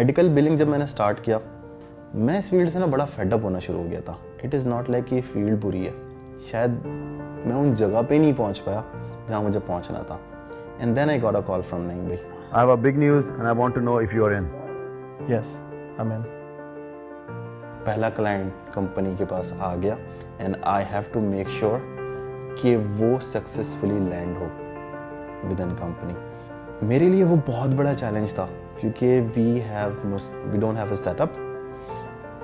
Medical billing जब मैंने start किया, मैं इस फील्ड से ना बड़ा फेडअप होना शुरू हो गया था। इट इज़ नॉट लाइक ये फील्ड बुरी है, शायद मैं उन जगह पे नहीं पहुंच पाया जहां मुझे पहुंचना था। And then I got a call from Naeem भाई। I have a big news and I want to know if you are in. Yes, I'm in. पहला क्लाइंट कंपनी के पास आ गया and I have to make sure कि वो successfully land हो within company. मेरे लिए वो बहुत बड़ा चैलेंज था क्योंकि we don't have a setup,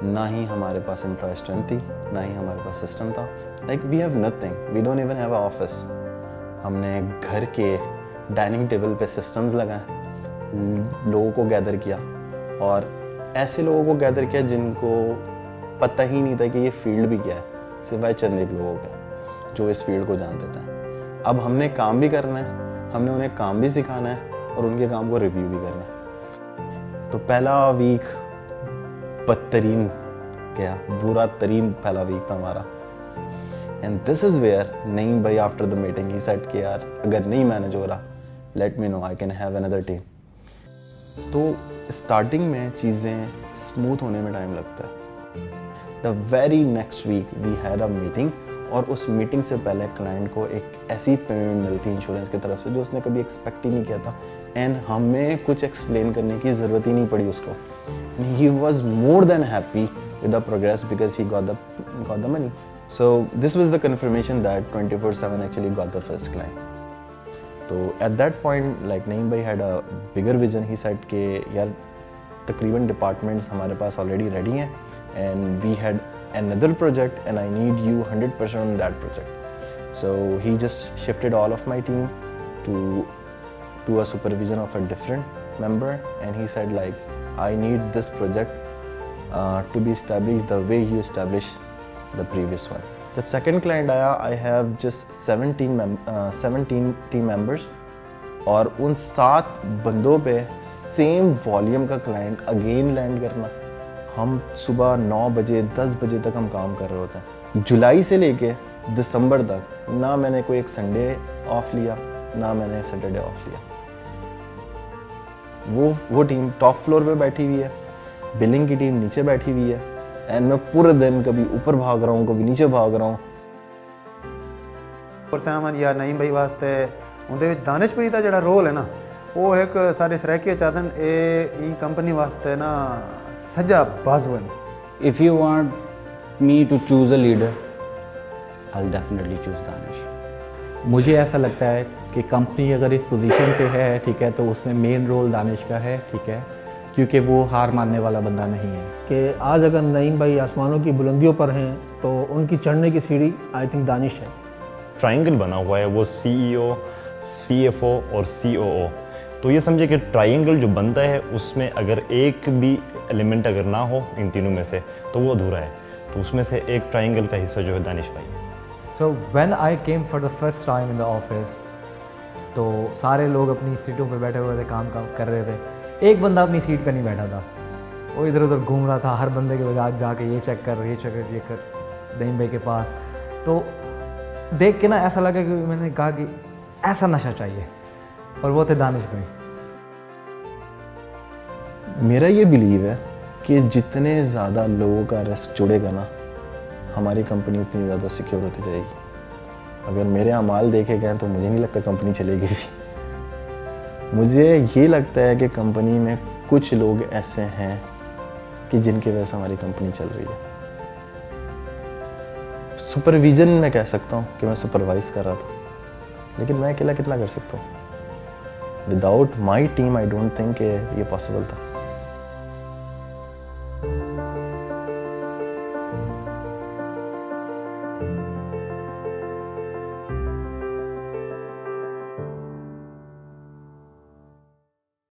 ना ही हमारे पास एम्प्लॉय स्ट्रेंथ थी, ना ही हमारे पास सिस्टम था। Like we have nothing, we don't even have a office. हमने घर के डाइनिंग टेबल पे सिस्टम्स लगाए, लोगों को गैदर किया और ऐसे लोगों को गैदर किया जिनको पता ही नहीं था कि ये फील्ड भी क्या है, सिवाय चंद एक लोगों के जो इस फील्ड को जानते थे। अब हमने काम भी करना है, हमने उन्हें काम भी सिखाना है और उनके काम को रिव्यू भी करना है। तो पहला वीक बदतरीन गया, बुरा तरीन पहला वीक था हमारा। And this is where Naeem भाई after the meeting he said कि यार अगर नहीं मैनेज हो रहा, let me know, I can have another team. तो स्टार्टिंग में चीज़ें स्मूथ होने में टाइम लगता है। The very next week we had a meeting और उस मीटिंग से पहले क्लाइंट को एक ऐसी पेमेंट मिलती इंश्योरेंस की तरफ से जो उसने कभी एक्सपेक्ट ही नहीं किया था एंड हमें कुछ एक्सप्लेन करने की ज़रूरत ही नहीं पड़ी उसको। He was more than happy with the progress because he got the money. So this was the confirmation that 24/7 actually got the first client. तो at that point like Naeem भाई had a bigger vision. He said के यार तकरीबन departments हमारे पास already ready हैं and we had another project and I need you 100% on that project. So he just shifted all of my team to a supervision of a different member and he said like I need this project to be established the way you established the previous one. The second client आया, I have just 17 team members और उन 7 बंदों पे same volume का client again land करना। हम सुबह 9 बजे 10 बजे तक हम काम कर रहे होते हैं। जुलाई से लेके दिसंबर तक ना मैंने कोई एक संडे ऑफ लिया, ना मैंने सैटरडे ऑफ लिया। वो टीम टॉप फ्लोर पे बैठी हुई है, बिलिंग की टीम नीचे बैठी हुई है एंड मैं पूरे दिन कभी ऊपर भाग रहा हूँ, कभी नीचे भाग रहा हूँ। और सैमन या नईम भाई वास्ते उनके दानिश भाई का जो रोल है ना, वो एक सारे सराकी चाहते हैं कंपनी वास्ते ना सजा बाजू है। If you want me to choose a leader, I'll definitely choose Danish. मुझे ऐसा लगता है कि कंपनी अगर इस पोजीशन पे है, ठीक है, तो उसमें मेन रोल दानिश का है, ठीक है, क्योंकि वो हार मानने वाला बंदा नहीं है। कि आज अगर नईम भाई आसमानों की बुलंदियों पर हैं तो उनकी चढ़ने की सीढ़ी आई थिंक दानिश है। ट्रायंगल बना हुआ है, वो CEO, CFO और COO। तो ये समझे कि ट्रायंगल जो बनता है उसमें अगर एक भी एलिमेंट अगर ना हो इन तीनों में से तो वो अधूरा है। तो उसमें से एक ट्रायंगल का हिस्सा जो है दानिश भाई है। So when I came for the first time in the office, तो सारे लोग अपनी सीटों पे बैठे हुए थे, काम कर रहे थे। एक बंदा अपनी सीट पे नहीं बैठा था, वो इधर उधर घूम रहा था। हर बंदे के बजाय जाके ये चेक कर, ये चेक कर, ये कर, नईम भाई के पास। तो देख के ना ऐसा लगा कि मैंने कहा कि ऐसा नशा चाहिए, और वो थे दानिश भाई। मेरा ये बिलीव है कि जितने ज़्यादा लोगों का रिस्क जुड़ेगा ना, हमारी कंपनी उतनी ज़्यादा सिक्योर होती जाएगी। अगर मेरे अमाल देखे गए तो मुझे नहीं लगता कंपनी चलेगी भी। मुझे ये लगता है कि कंपनी में कुछ लोग ऐसे हैं कि जिनकी वजह से हमारी कंपनी चल रही है। सुपरविजन मैं कह सकता हूँ कि मैं सुपरवाइज कर रहा था, लेकिन मैं अकेला कितना कर सकता हूँ। Without my team I don't think ये पॉसिबल था।